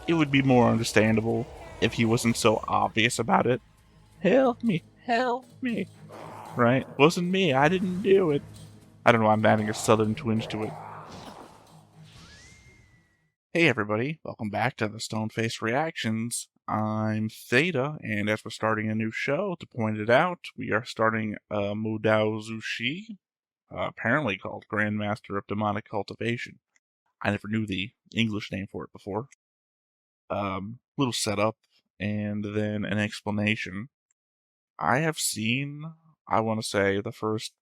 it would be more understandable if he wasn't so obvious about it. Help me, right? Wasn't me, I didn't do it. I don't know, I'm adding a southern twinge to it. Hey everybody, welcome back to the Stone-Faced Reactions. I'm Theta, and as we're starting a new show, to point it out, we are starting a modaozushi, apparently called Grandmaster of Demonic Cultivation. I never knew the English name for it before. Little setup, and then an explanation. I have seen, I want to say, the first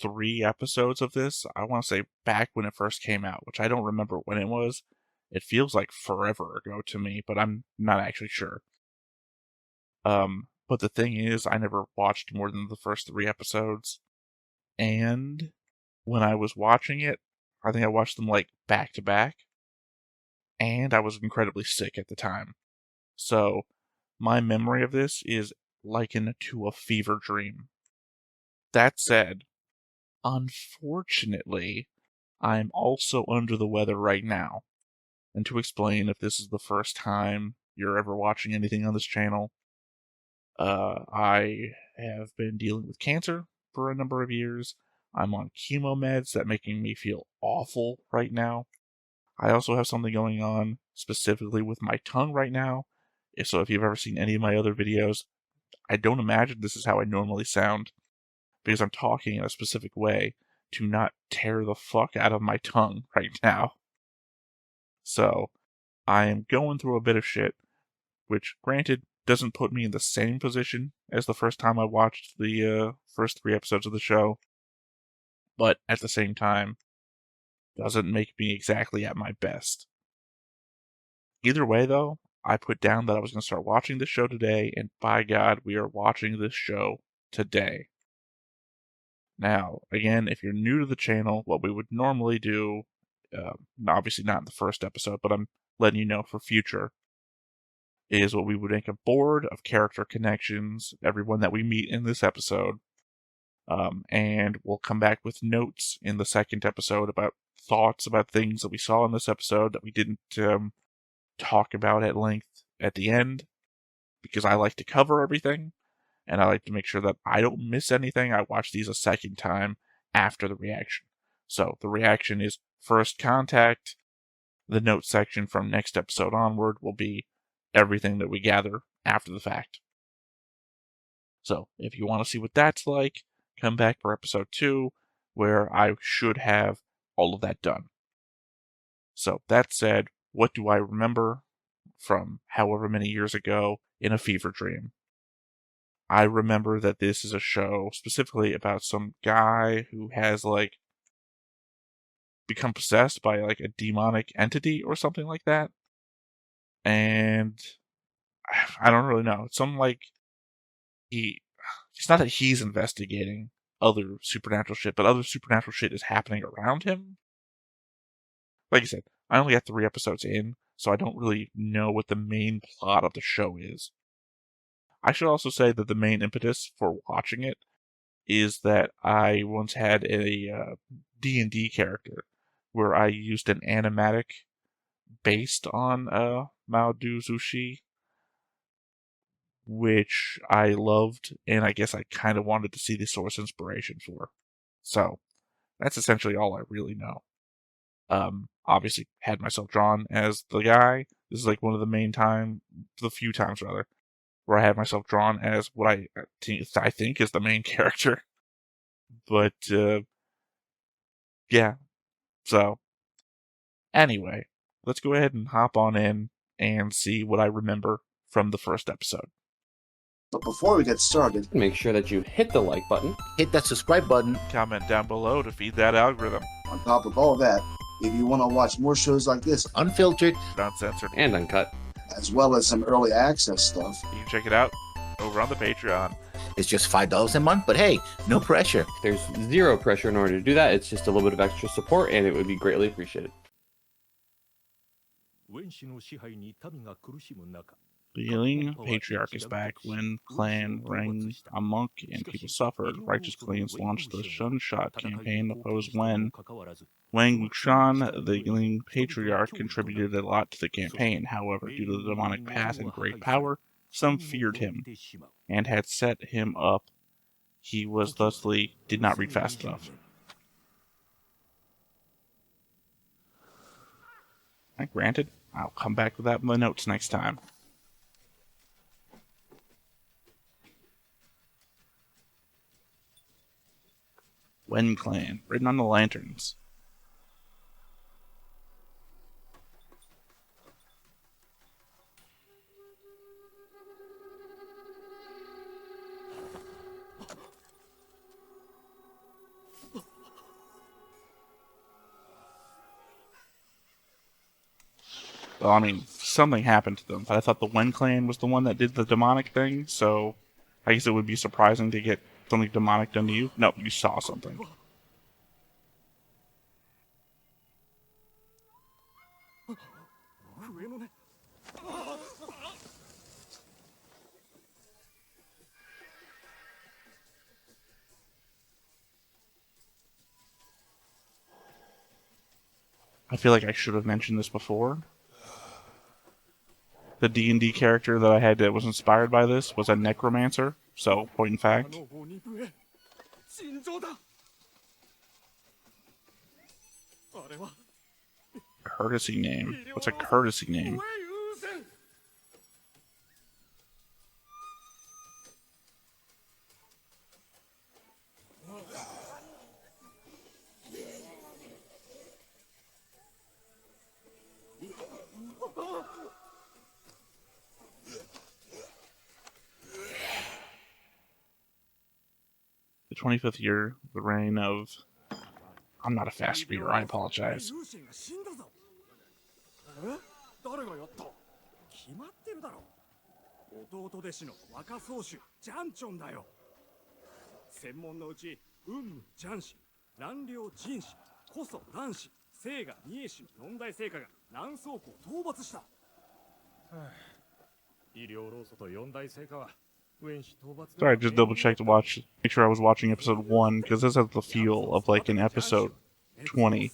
3 episodes of this. I want to say back when it first came out, which I don't remember when it was. It feels like forever ago to me, but I'm not actually sure. But the thing is, I never watched more than the first 3 episodes. And when I was watching it, I think I watched them like back to back. And I was incredibly sick at the time. So my memory of this is likened to a fever dream. That said, unfortunately, I'm also under the weather right now. And to explain, if this is the first time you're ever watching anything on this channel, I have been dealing with cancer for a number of years. I'm on chemo meds that making me feel awful right now. I also have something going on specifically with my tongue right now. So if you've ever seen any of my other videos, I don't imagine this is how I normally sound, because I'm talking in a specific way to not tear the fuck out of my tongue right now. So I am going through a bit of shit, which, granted, doesn't put me in the same position as the first time I watched the first 3 episodes of the show, but at the same time, doesn't make me exactly at my best. Either way, though, I put down that I was going to start watching this show today, and by God, we are watching this show today. Now, again, if you're new to the channel, what we would normally do, obviously not in the first episode, but I'm letting you know for future, is what we would make a board of character connections, everyone that we meet in this episode, and we'll come back with notes in the second episode about thoughts about things that we saw in this episode that we didn't talk about at length at the end, because I like to cover everything, and I like to make sure that I don't miss anything. I watch these a second time after the reaction. So the reaction is first contact. The notes section from next episode onward will be everything that we gather after the fact. So if you want to see what that's like, come back for episode 2, where I should have all of that done. So that said, what do I remember from however many years ago in a fever dream? I remember that this is a show specifically about some guy who has like become possessed by like a demonic entity or something like that. And I don't really know. It's something like it's not that he's investigating other supernatural shit, but other supernatural shit is happening around him. Like I said, I only got 3 episodes in, so I don't really know what the main plot of the show is. I should also say that the main impetus for watching it is that I once had a D&D character where I used an animatic based on modaozushi, which I loved, and I guess I kind of wanted to see the source inspiration for. So, that's essentially all I really know. Obviously had myself drawn as the guy. This is like one of the few times rather, where I had myself drawn as what I think is the main character. But, yeah. So, anyway, let's go ahead and hop on in and see what I remember from the first episode. But before we get started, make sure that you hit the like button, hit that subscribe button. Comment down below to feed that algorithm. On top of all that, if you want to watch more shows like this, unfiltered, uncensored, and uncut, as well as some early access stuff, you can check it out over on the Patreon. It's just $5 a month, but hey, no pressure. There's zero pressure in order to do that. It's just a little bit of extra support, and it would be greatly appreciated. The Yling Patriarch is back. Wen clan rang a monk and people suffered. Righteous clans launched the Shunshot campaign to oppose Wen. Wang Wuxian, the Yling Patriarch, contributed a lot to the campaign. However, due to the demonic path and great power, some feared him and had set him up. He was thusly did not read fast enough. Granted, I'll come back with that in my notes next time. Wen Clan, written on the lanterns. Well, I mean, something happened to them, but I thought the Wen Clan was the one that did the demonic thing, so I guess it would be surprising to get something demonic done to you. No, you saw something. I feel like I should have mentioned this before. The D&D character that I had that was inspired by this was a necromancer, so, point in fact. Courtesy name. What's a courtesy name? The 25th year, the reign of... I'm not a fast reader, I apologize. Sorry, I just double checked to make sure I was watching episode 1, because this has the feel of like an episode 20.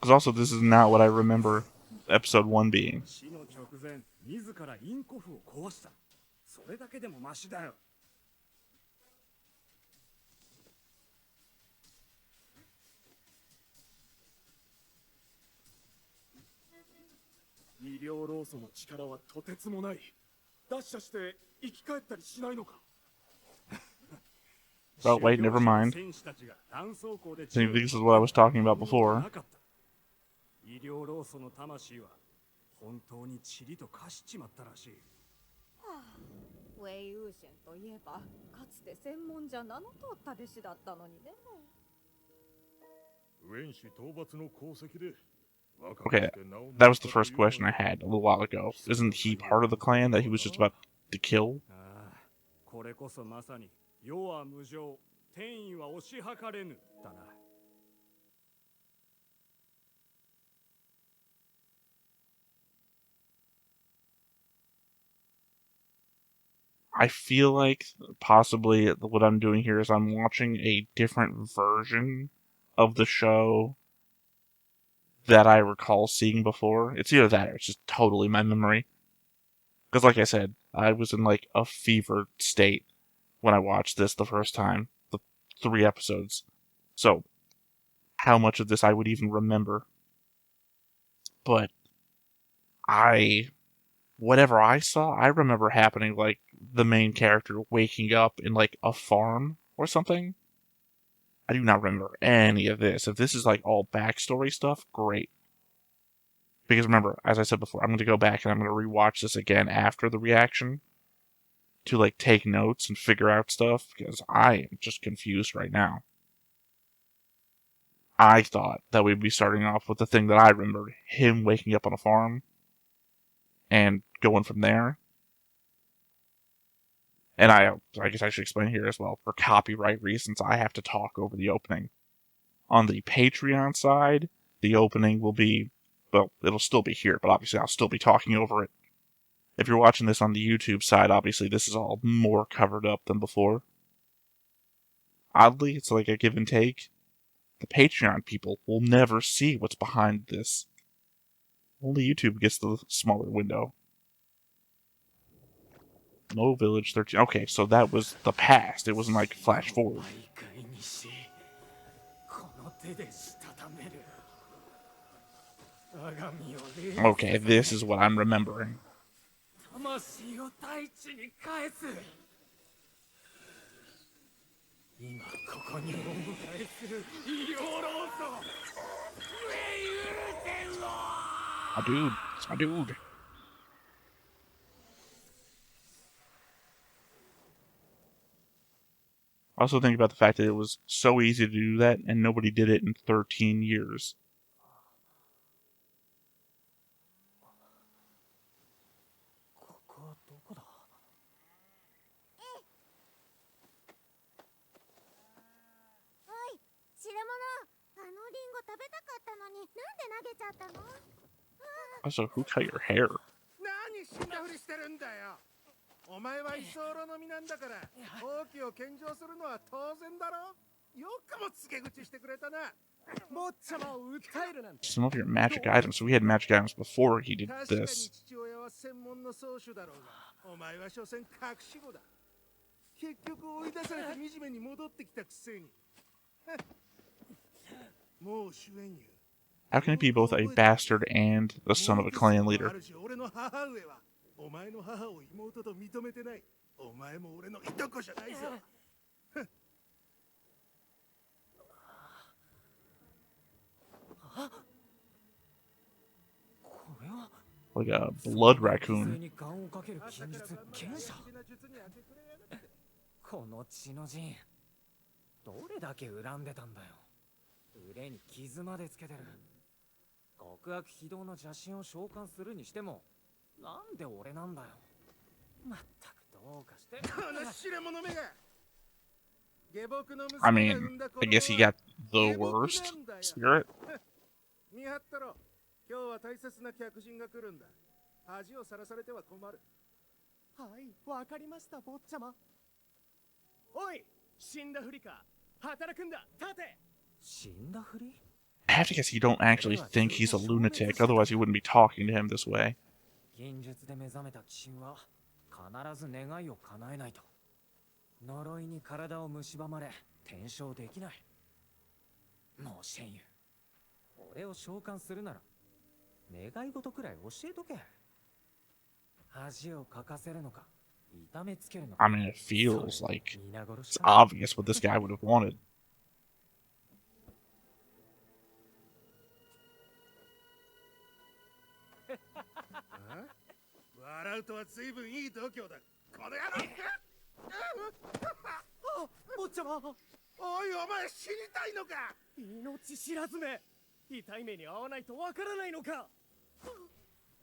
Because also, this is not what I remember episode 1 being. Oh, wait, never mind. See, this is what I was talking about before. Okay, that was the first question I had a little while ago. Isn't he part of the clan that he was just about to kill? I feel like possibly what I'm doing here is I'm watching a different version of the show that I recall seeing before. It's either that or it's just totally my memory. Because like I said, I was in like a fevered state when I watched this the first time. The 3 episodes. So, how much of this I would even remember. But whatever I saw, I remember happening like the main character waking up in like a farm or something. I do not remember any of this. If this is like all backstory stuff, great. Because remember, as I said before, I'm going to go back and I'm going to rewatch this again after the reaction to like take notes and figure out stuff because I am just confused right now. I thought that we'd be starting off with the thing that I remembered, him waking up on a farm. and going from there. And I guess I should explain here as well. For copyright reasons, I have to talk over the opening. On the Patreon side, the opening will be, well, it'll still be here, but obviously I'll still be talking over it. If you're watching this on the YouTube side, obviously this is all more covered up than before. Oddly, it's like a give and take. The Patreon people will never see what's behind this. Only YouTube gets the smaller window. No Village 13. Okay, so that was the past. It wasn't like flash forward. Okay, this is what I'm remembering. My dude, it's my dude. I also think about the fact that it was so easy to do that and nobody did it in 13 years. Also, who cut your hair? お前は居候の身なんだから放棄を献上するのは当然だろ。よくも告げ口してくれたな。坊ちゃまを訴えるなんて。 Some of your magic items. So we had magic items before he did 確かに this. 父親は専門の宗主だろうが、お前は所詮隠し子だ。結局追い出されて惨めに戻ってきたくせに。もう主演よ。 How can it be both a bastard and the son of a clan leader? 俺の母上はお前の母を妹と認めてない。お前も俺のいとこじゃないぞ。 Like a blood raccoon. この血の陣、どれだけ恨んでたんだよ。腕に傷までつけてる。極悪非道の邪神を召喚するにしても、なんで俺なんだよ。まったくどうかして。この白者めが。 I mean, I guess he got the worst spirit. 見張ったろ。今日は大切な客人が来るんだ。恥をさらされては困る。はい、わかりました、坊ちゃま。おい、死んだふりか。働くんだ。立て。死んだふり? I have to guess you don't actually think he's a lunatic, otherwise you wouldn't be talking to him this way. 現実で目覚めた鬼神は必ず願いを叶えないと。呪いに体を蝕まれ転生できない。もうシェンユ、俺を召喚するなら願い事くらい教えとけ。恥をかかせるのか痛めつけるのか。 I mean, it feels like it's obvious what this guy would have wanted. 笑うとは随分いい度胸だ。この野郎。坊ちゃま。おい、お前死にたいのか。命知らずめ。痛い目に遭わないとわからないのか。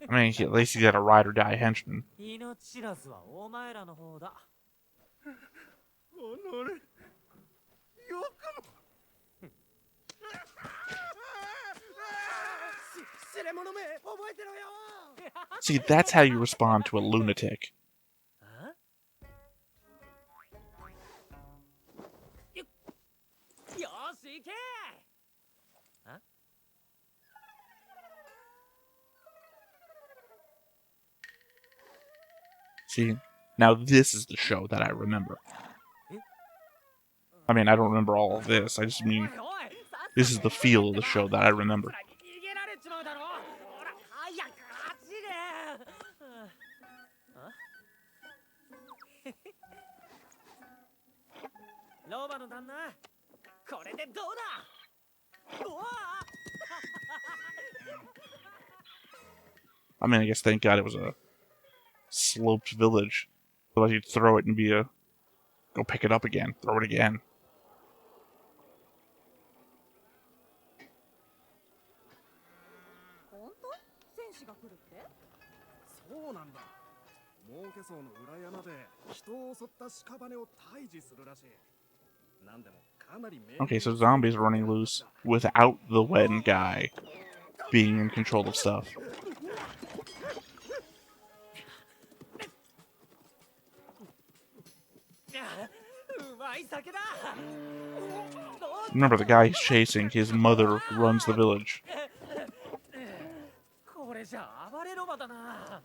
I mean, at least he's got a ride or die henchman. 命知らずはお前らの方だ。おのれ。よくも。 See, that's how you respond to a lunatic. See, now this is the show that I remember. I mean, I don't remember all of this. I just mean, this is the feel of the show that I remember. ロバの旦那、これでどうだ。うわ I mean, I guess thank God it was a sloped village. Otherwise you'd throw it and be a... Go pick it up again. Throw it again. 本当？戦士が来るって？そうなんだ。儲け層の裏山で人を襲った屍を退治するらしい。なんでもかなり名 Okay, so zombies running loose without the Wen guy being in control of stuff. Remember, the guy he's chasing, his mother runs the village. これじゃ暴れロバだな。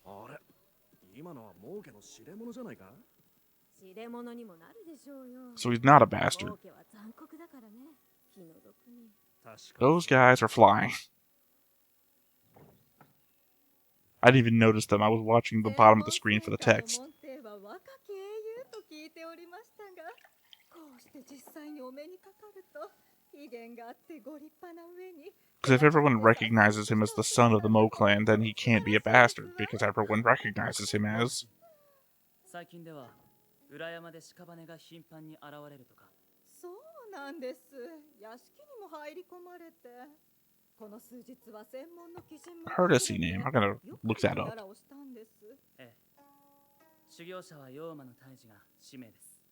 あれ、今のは儲けの知れ者じゃないか。知れ者にもなるでしょうよ。 So he's not a bastard. 儲けは残酷だからね。気の毒に。確かに Those guys are flying. I didn't even notice them. I was watching the bottom of the screen for the text. モンテは若き英雄と聞いておりましたが、こうして実際にお目にかかると威厳があってご立派な上に。 Because if everyone recognizes him as the son of the Mo clan, then he can't be a bastard, because everyone recognizes him as. 最近では裏山で屍が頻繁に現れるとか。そうなんです。屋敷にも入り込まれて。この数日は専門の鬼人も Courtesy name. I'm gonna look that up. ええ。修行者は妖魔の退治が使命です。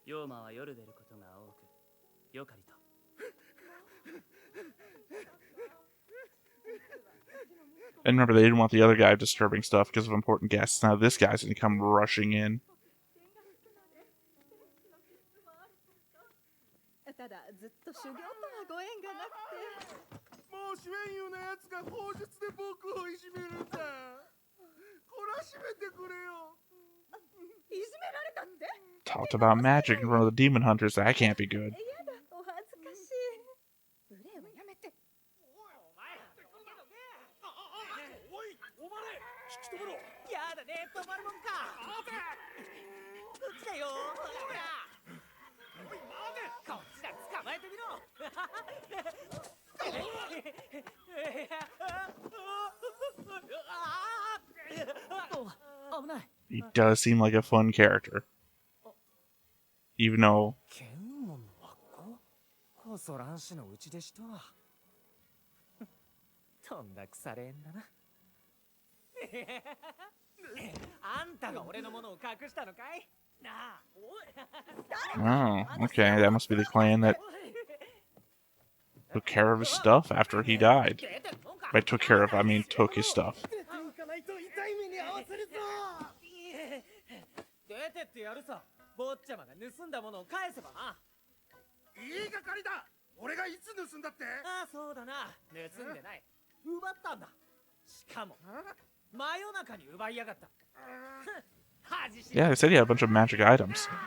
妖魔は夜出ることが多く、よかりと。And remember, they didn't want the other guy disturbing stuff because of important guests. Now this guy's gonna come rushing in. ただずっと修行とはご縁がなくて。もう主演優のやつが法術で僕をいじめるんだ。懲らしめてくれよ。いじめられたって？ Talked about magic in front of the demon hunters. That can't be good. やだ、お恥ずかしい。無礼はやめて。おい、お前、引き止めろ。やだね、止まるもんか。こっちだよ。ほら。おい、待て。こっちだ、捕まえてみろ。危ない。 He does seem like a fun character. Even though 剣門の学校こそ乱視のうち弟子とは。とんだ腐れ縁だな。あんたが俺のものを隠したのかいなあ。 oh, okay, that must be the clan that took care of his stuff after he died. By took care of, I mean took his stuff. 出てってやるさ。坊ちゃまが盗んだものを返せばな。言いがかりだ。俺がいつ盗んだって？ああ、そうだな。盗んでない。奪ったんだ。しかも真夜中に奪いやがった。 Yeah, they said he had a bunch of magic items. 怖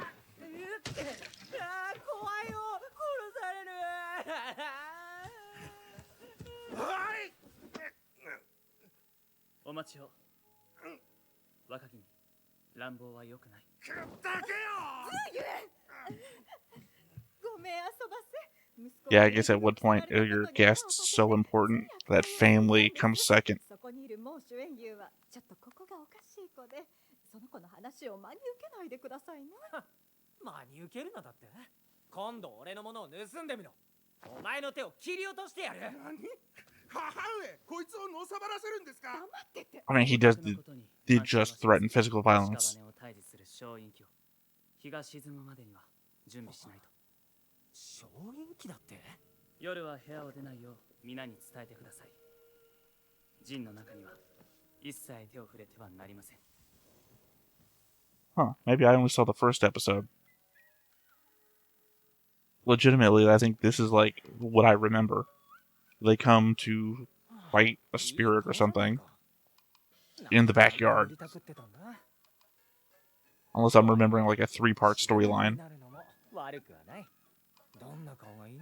いよ。殺される。はい。お待ちを。若君、乱暴は良くない。くったけよ。ごめん遊ばせ。 Yeah, I guess at what point are your guests so important that family comes second? そこにいるもう主演優はちょっとここがおかしい子で、その子の話を真に受けないでくださいね。真に受けるのだって。今度俺のものを盗んでみろ。お前の手を切り落としてやる。何？母上、こいつをのさばらせるんですか？ 黙ってて。 I mean, he did just threaten physical violence. 屍を退治する小隠居。日が沈むまでには準備しないと。小隠居だって。夜は部屋を出ないよう皆に伝えてください。陣の中には一切手を触れてはなりません。 Huh, maybe I only saw the first episode. Legitimately, I think this is like what I remember. They come to fight a spirit or something in the backyard. Unless I'm remembering like a 3-part storyline. 悪くはない。どんな顔がいい？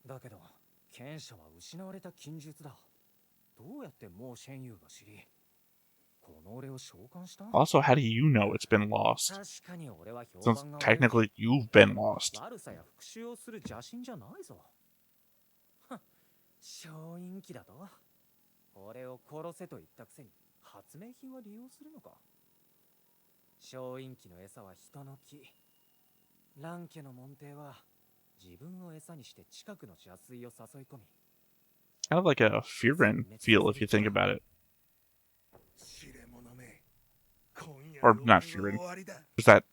だけど、剣者は失われた禁術だ。どうやってもうシェンユーが知り、この俺を召喚した？ Also, how do you know it's been lost? 確かに俺は評 Since 判が悪い。 technically you've been lost. 悪さや復讐をする邪神じゃないぞ。小陰気だと。俺を殺せと言ったくせに発明品は利用するのか。小陰気の餌は人の木。乱家の門弟は自分を餌にして近くの邪水を誘い込み。Kind of like a Fearin feel if you think about it. Or not Fearin. There's that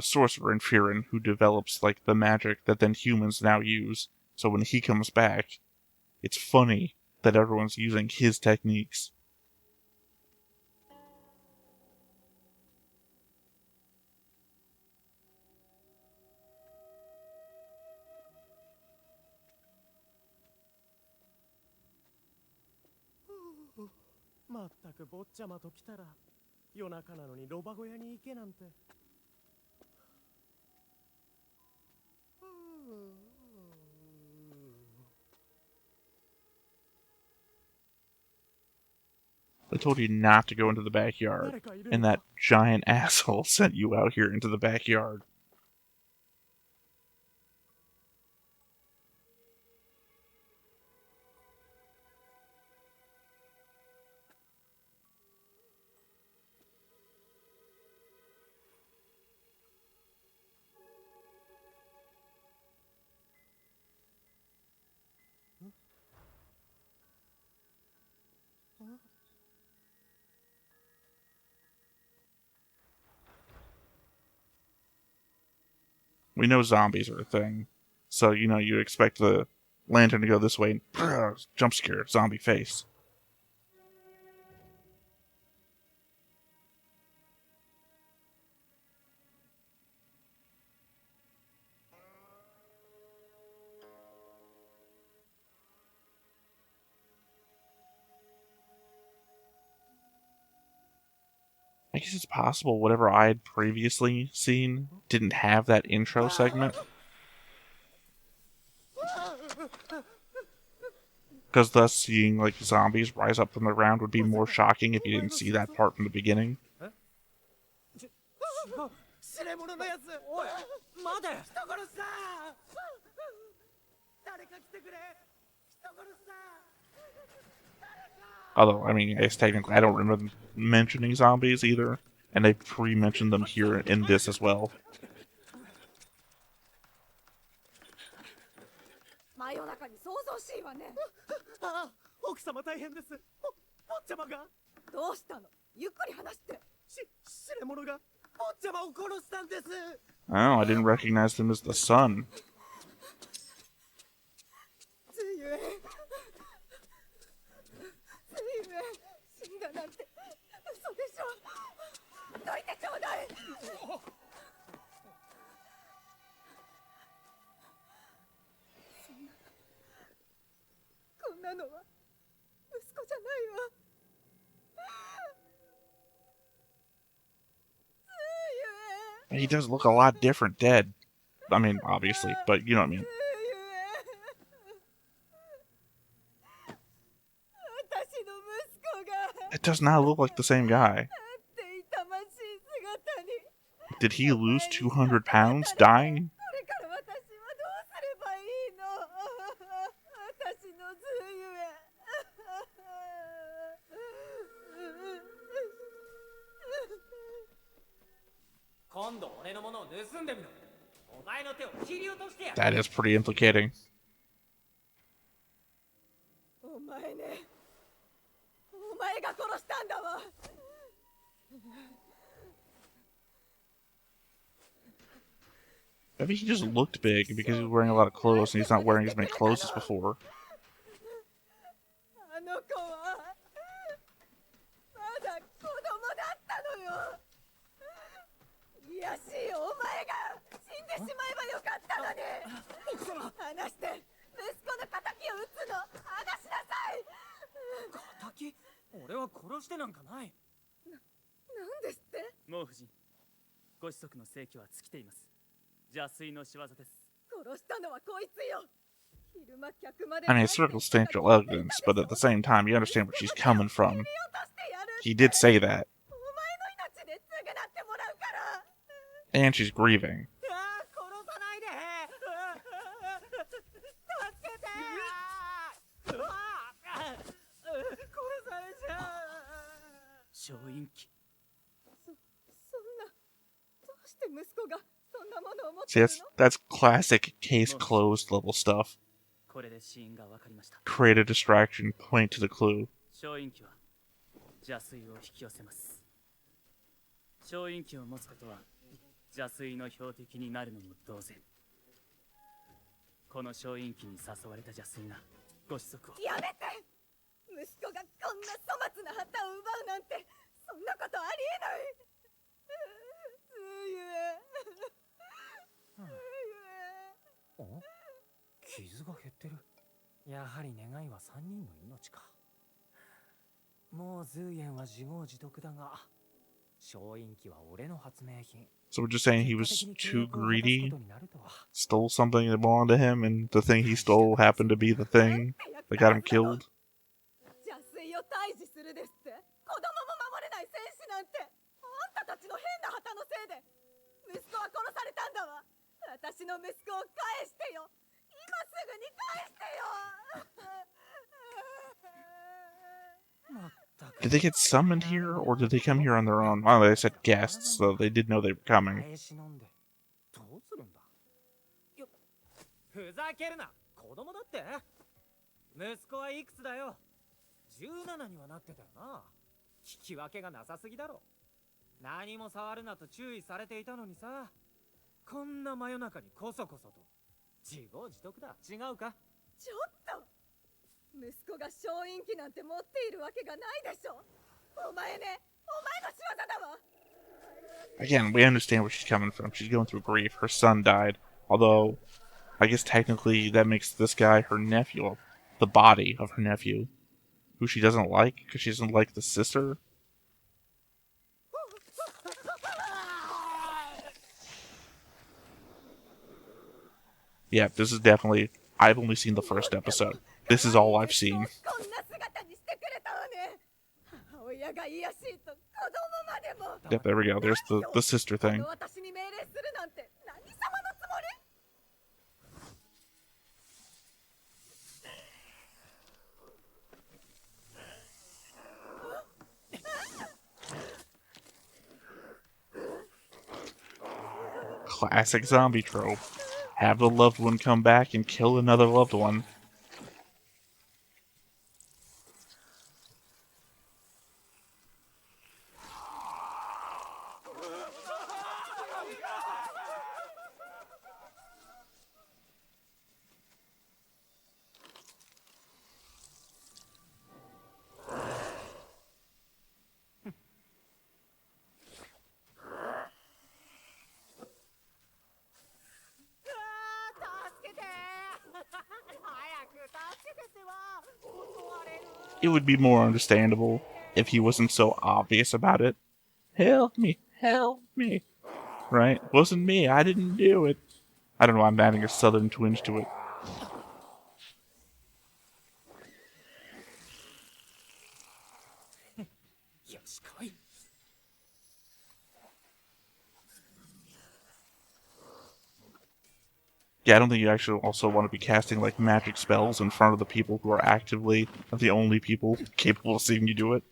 sorcerer in Fearin who develops like the magic that then humans now use. So when he comes back, it's funny that everyone's using his techniques. Oh, まったく坊ちゃまと来たら夜中なのにロバ小屋に行けなんて。I told you not to go into the backyard, and that giant asshole sent you out here into the backyard. We know zombies are a thing, so you expect the lantern to go this way and jump scare, zombie face. I guess it's possible whatever I had previously seen didn't have that intro segment. Because thus seeing like zombies rise up from the ground would be more shocking if you didn't see that part from the beginning. 忘れ物のやつ。おい、待て。人殺しだ。誰か来てくれ。人殺しだ。 Although, I mean, I guess technically I don't remember them mentioning zombies either, and they pre-mentioned them here in this as well. 真夜中に想像しいわね。あ、奥様大変です。坊ちゃまが。どうしたの？ゆっくり話して。知れ者が坊ちゃまを殺したんです。 Oh, I didn't recognize them as the son. つゆえ死んだなんて嘘でしょ。どいてちょうだい。こんなのは息子じゃないわ。 He does look a lot different dead. I mean, obviously, but you know what I mean. It does not look like the same guy. Did he lose 200 pounds dying? That is pretty implicating. お前ね。お前が殺したんだわ。 Maybe he just looked big because he was wearing a lot of clothes and he's not wearing as many clothes as before. あの子はまだ子供だったのよ。いやしいお前が死んでしまえばよかったのに。奥様、話して。息子の仇を撃つの話しなさい。仇？俺は殺してなんかない。なんですって？もう夫人、ご子息の逝去は尽きています。邪水の仕業です。殺したのはこいつよ。 I mean, it's circumstantial evidence, but at the same time, you understand where she's coming from. He did say that. And she's grieving. 院機。そんなどうして息子がそんなものを持って See, る that's の classic case closed level stuff. これで死因が分かりました。 Create a distraction, point to the clue. 小院機は邪水を引き寄せます。小院機を持つことは邪水の標的になるのも同然。この小院機に誘われた邪水がご子息を。やめて、息子がこんな粗末な旗を奪うなんて、そんなことありえない。お、傷が減ってる。やはり願いは3人の命か。もうズーエンは自業自得だが、小院機は俺の発明品。 So we're just saying he was too greedy, stole something that belonged to him, and the thing he stole happened to be the thing that got him killed. 邪水を退治するですって。子供も守れない戦士なんて、あんたたちの変な旗のせいで息子は殺されたんだわ。私の息子を返してよ。今すぐに返してよ。 Did they get summoned here, or did they come here on their own? Well, they said guests, so they did know they were coming. どうするんだ。ふざけるな。子供だって。息子はいくつだよ。17にはなってたよな。聞き分けがなさすぎだろ。何も触るなと注意されていたのにさ。こんな真夜中にこそこそと。自業自得だ。違うか。ちょっと、息子が小院機なんて持っているわけがないでしょ。お前ね、お前の仕業だわ。 Again, we understand where she's coming from. She's going through grief. Her son died. Although, I guess technically that makes this guy her nephew. The body of her nephew. Who she doesn't like, because she doesn't like the sister. Yeah, this is definitely... I've only seen the first episode. This is all I've seen. Yep, there we go. There's the sister thing. Classic zombie trope. Have the loved one come back and kill another loved one. It would be more understandable if he wasn't so obvious about it. Help me, help me. Right? Wasn't me, I didn't do it. I don't know, I'm adding a southern twinge to it. Yeah, I don't think you actually also want to be casting like magic spells in front of the people who are actively the only people capable of seeing you do it.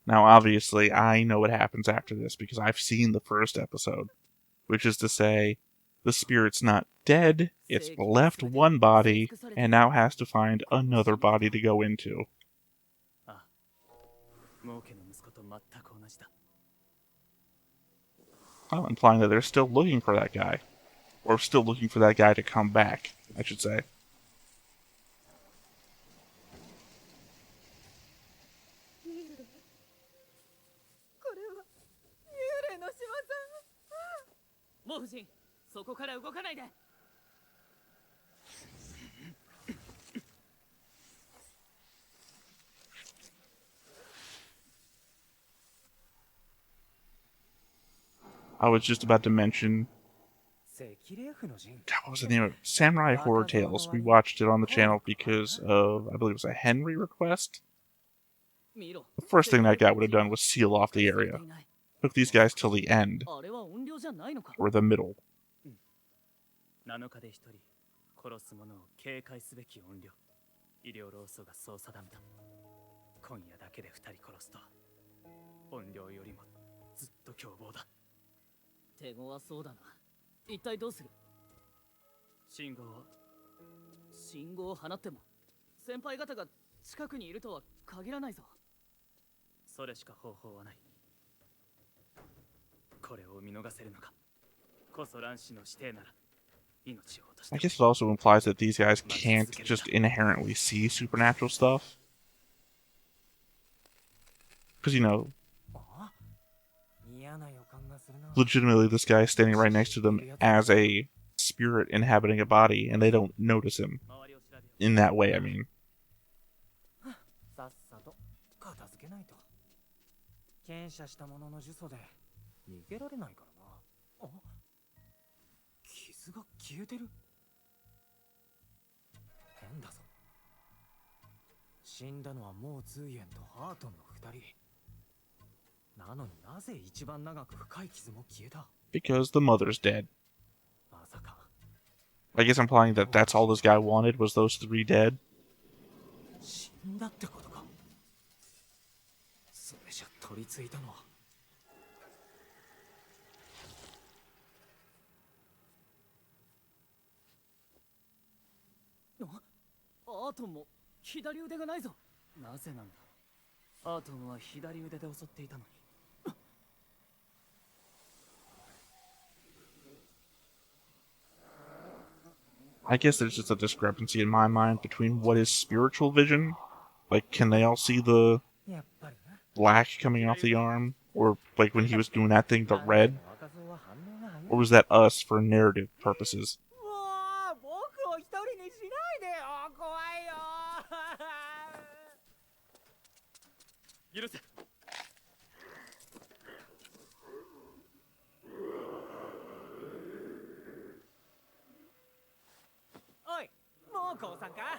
Now, obviously, I know what happens after this because I've seen the first episode, which is to say, the spirit's not dead, it's left one body, and now has to find another body to go into. Well, implying that they're still looking for that guy. Or still looking for that guy to come back, I should say. I was just about to mention, 赤霊府の陣 God, what was the name of it? Samurai Horror Tales. We watched it on the channel because of, I believe it was a Henry request. 見ろ The first thing that guy would have done was seal off the area. Took these guys till the end, あれは音量じゃないのか or the middle. 7日で一人殺す者を警戒すべき音量医療労組がそう定めた今夜だけで2人殺すと音量よりもずっと凶暴だ手強そうだな一体どうする信号を放っても先輩方が近くにいるとは限らないぞそれしか方法はないこれを見逃せるのかこそ乱視の指定なら I guess it also implies that these guys can't just inherently see supernatural stuff. Because, you know, legitimately this guy is standing right next to them as a spirit inhabiting a body, and they don't notice him. In that way, I mean. さっさと片付けないと検査したものの呪詛で逃げられないからなあ傷が消えてる変だぞ死んだのはもうズーエンとハートンの2人なのになぜ一番長く深い傷も消えた Because the mother's dead. まさか I guess implying that that's all this guy wanted was those 3 dead. 死んだってことかそれじゃ取り付いたのはアートンも左腕がないぞなぜなんだアートンは左腕で襲っていたのに I guess there's just a discrepancy in my mind between what is spiritual vision, like can they all see the やっぱりな black coming off the arm, or like when he was doing that thing, the red, or was that us for narrative purposes? もう僕を一人にしないでよ怖いよ許せ おいもう降参か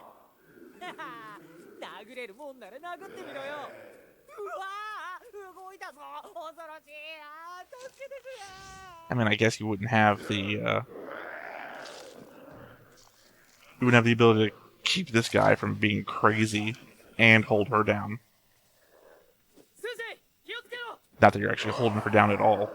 殴れるもんなら殴ってみろようわー動いたぞ恐ろしいな助けてくれ I mean, I guess you wouldn't have the, you wouldn't have the ability to keep this guy from being crazy and hold her down. 先生気をつけろ Not that you're actually holding her down at all.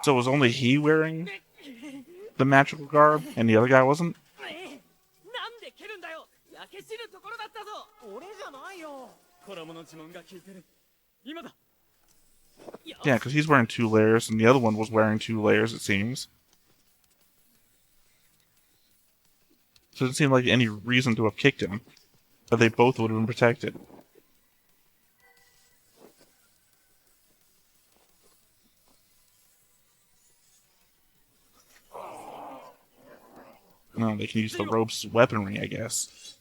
So was only he wearing the magical garb and the other guy wasn't? なんで蹴るんだよ焼け死ぬところだったぞ俺じゃないよ衣の呪文が効いてる今だ Yeah, because he's wearing 2 layers and the other one was wearing 2 layers, it seems. So it didn't seem like any reason to have kicked him. But they both would have been protected. No, they can use the rope's weaponry, I guess.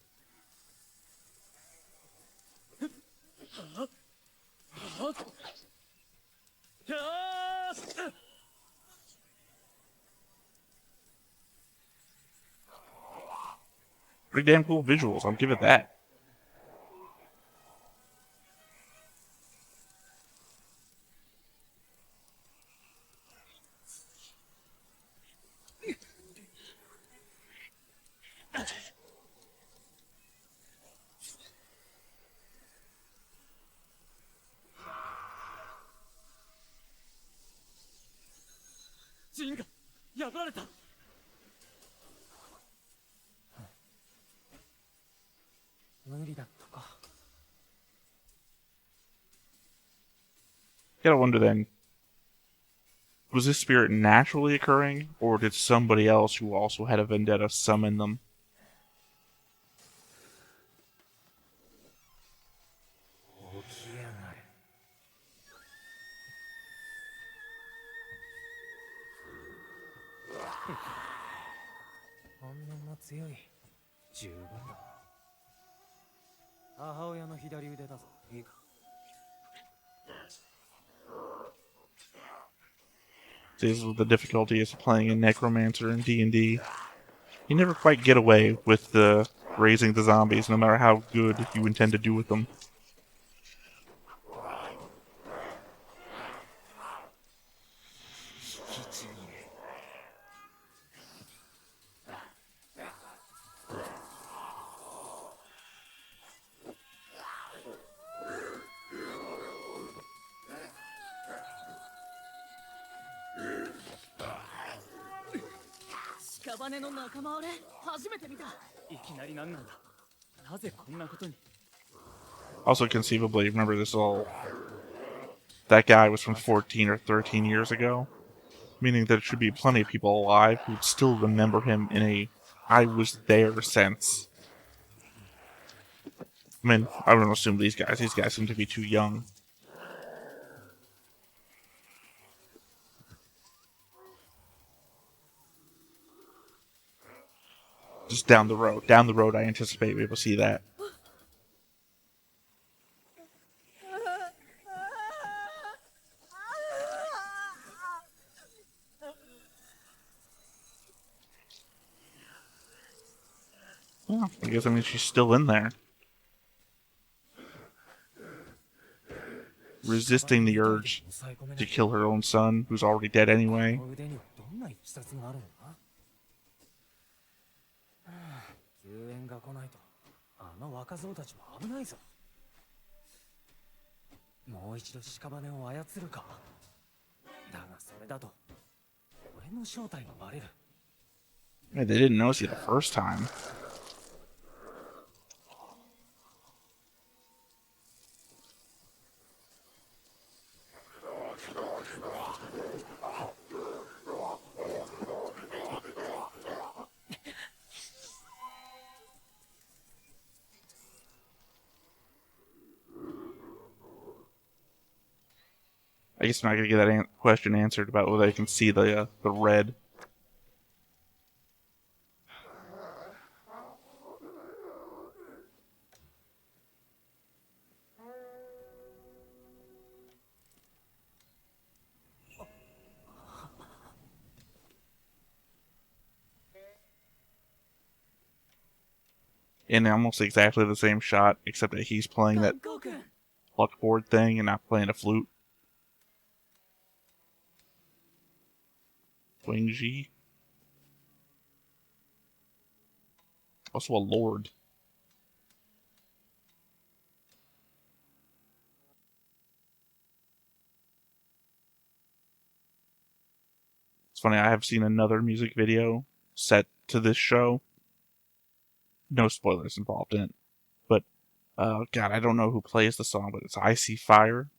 Pretty damn cool visuals, I'll give it that. Jinが破られた 無理だったか Gotta wonder then, was this spirit naturally occurring, or did somebody else who also had a vendetta summon them? 顔面も強い。十分だ。母親の左腕だぞ。いいか。This is the difficulty is playing a necromancer in D&D. You never quite get away with raising the zombies, no matter how good you intend to do with them. Also conceivably, remember this all... That guy was from 14 or 13 years ago. Meaning there should be plenty of people alive who'd still remember him in a I was there sense. I mean, I don't assume these guys. These guys seem to be too young. Just down the road. Down the road, I anticipate we will see that. Well, I guess that means she's still in there. Resisting the urge to kill her own son, who's already dead anyway. 救援が来ないとあの若造たちも危ないぞ。もう一度屍を操るか。だがそれだと俺の正体がバレる。 Yeah, they didn't notice you the first time. I guess I'm not gonna get that question answered about whether I can see the red. In almost exactly the same shot, except that he's playing that luckboard thing and not playing a flute. Wingji. Also a lord. It's funny, I have seen another music video set to this show. No spoilers involved in it. But, God, I don't know who plays the song, but it's I See Fire.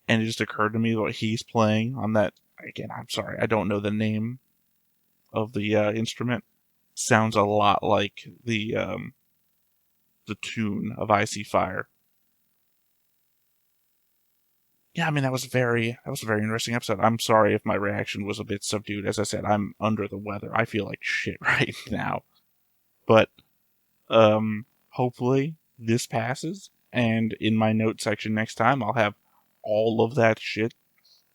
And it just occurred to me what he's playing on that. Again, I'm sorry, I don't know the name of the instrument. Sounds a lot like the tune of I See Fire. Yeah, I mean that was a very interesting episode. I'm sorry if my reaction was a bit subdued. As I said, I'm under the weather. I feel like shit right now. But hopefully this passes, and in my note section next time I'll have all of that shit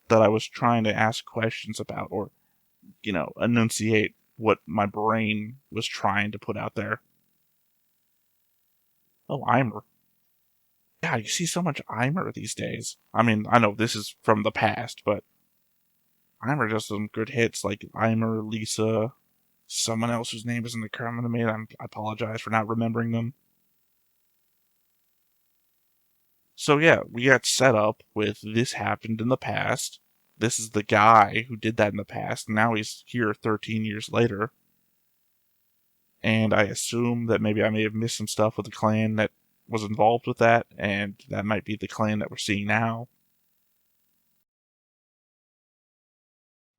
that I was trying to ask questions about, or, you know, enunciate what my brain was trying to put out there. Oh, Eimer. God, you see so much Eimer these days. I mean, I know this is from the past, but Eimer does some good hits, like Eimer, Lisa, someone else whose name isn't coming to me. I apologize for not remembering them. So yeah, we got set up with this happened in the past. This is the guy who did that in the past. Now he's here 13 years later. And I assume that maybe I may have missed some stuff with the clan that was involved with that, and that might be the clan that we're seeing now.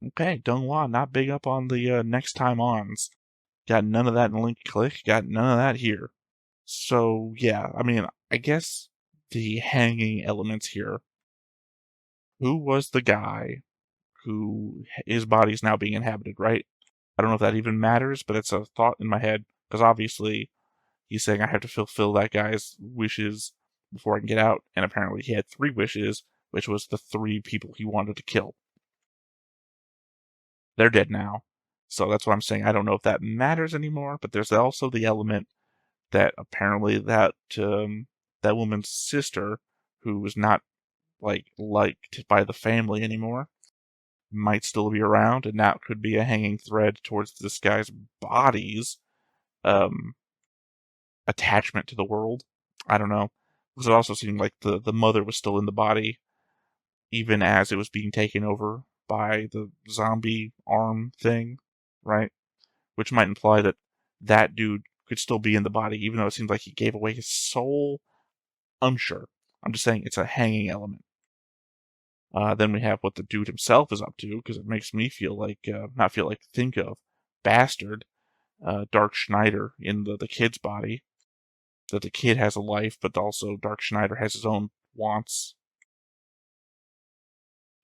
Okay, Donghua, not big up on the next time ons. Got none of that in Link Click, got none of that here. So yeah, I mean, I guess the hanging elements here. Who was the guy who his body's now being inhabited, right? I don't know if that even matters, but it's a thought in my head, because obviously he's saying I have to fulfill that guy's wishes before I can get out, and apparently he had 3 wishes, which was the 3 people he wanted to kill. They're dead now, so that's what I'm saying. I don't know if that matters anymore, but there's also the element that apparently that woman's sister, who was not liked by the family anymore, might still be around, and that could be a hanging thread towards this guy's body's attachment to the world. I don't know, because it also seemed like the mother was still in the body, even as it was being taken over by the zombie arm thing, right? Which might imply that that dude could still be in the body, even though it seems like he gave away his soul. Unsure. I'm just saying it's a hanging element. Then we have what the dude himself is up to, because it makes me feel like, think of, Bastard, Dark Schneider in the kid's body. That the kid has a life, but also Dark Schneider has his own wants.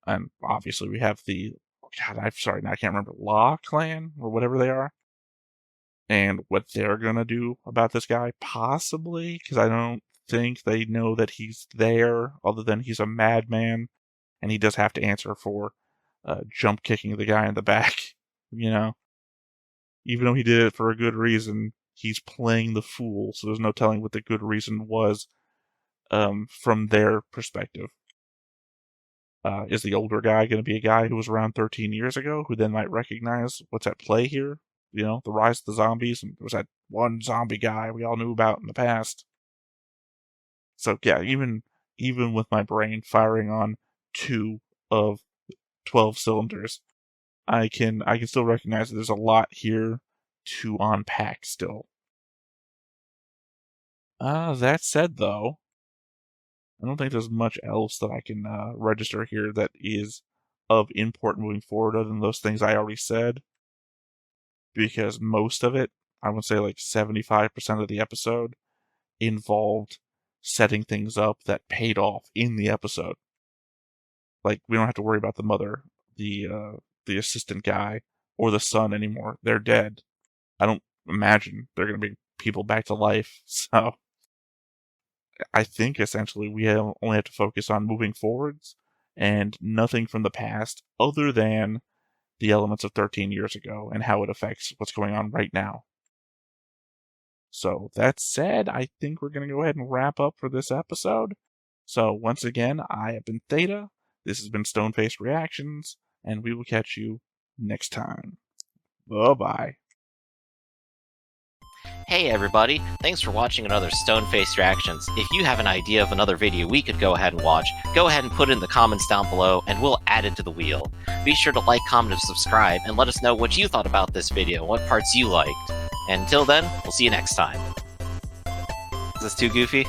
And obviously we have I can't remember, Law Clan, or whatever they are. And what they're gonna do about this guy, possibly, because I don't think they know that he's there, other than he's a madman, and he does have to answer for jump kicking the guy in the back, you know? Even though he did it for a good reason, he's playing the fool, so there's no telling what the good reason was from their perspective. Is the older guy going to be a guy who was around 13 years ago, who then might recognize what's at play here? You know, the rise of the zombies, and there was that one zombie guy we all knew about in the past. So yeah, even with my brain firing on 2 of 12 cylinders, I can still recognize that there's a lot here to unpack still. That said, though, I don't think there's much else that I can register here that is of import moving forward other than those things I already said. Because most of it, I would say like 75% of the episode, involved setting things up that paid off in the episode. Like, we don't have to worry about the mother, the assistant guy, or the son anymore. They're dead. I don't imagine they're going to bring people back to life, so I think essentially we only have to focus on moving forwards and nothing from the past other than the elements of 13 years ago and how it affects what's going on right now. So that said, I think we're going to go ahead and wrap up for this episode. So once again, I have been Theta, this has been Stone-Faced Reactions, and we will catch you next time. Bye-bye. Hey everybody, thanks for watching another Stone-Faced Reactions. If you have an idea of another video we could go ahead and watch, go ahead and put it in the comments down below and we'll add it to the wheel. Be sure to like, comment, and subscribe, and let us know what you thought about this video, what parts you liked. And until then, we'll see you next time. Is this too goofy?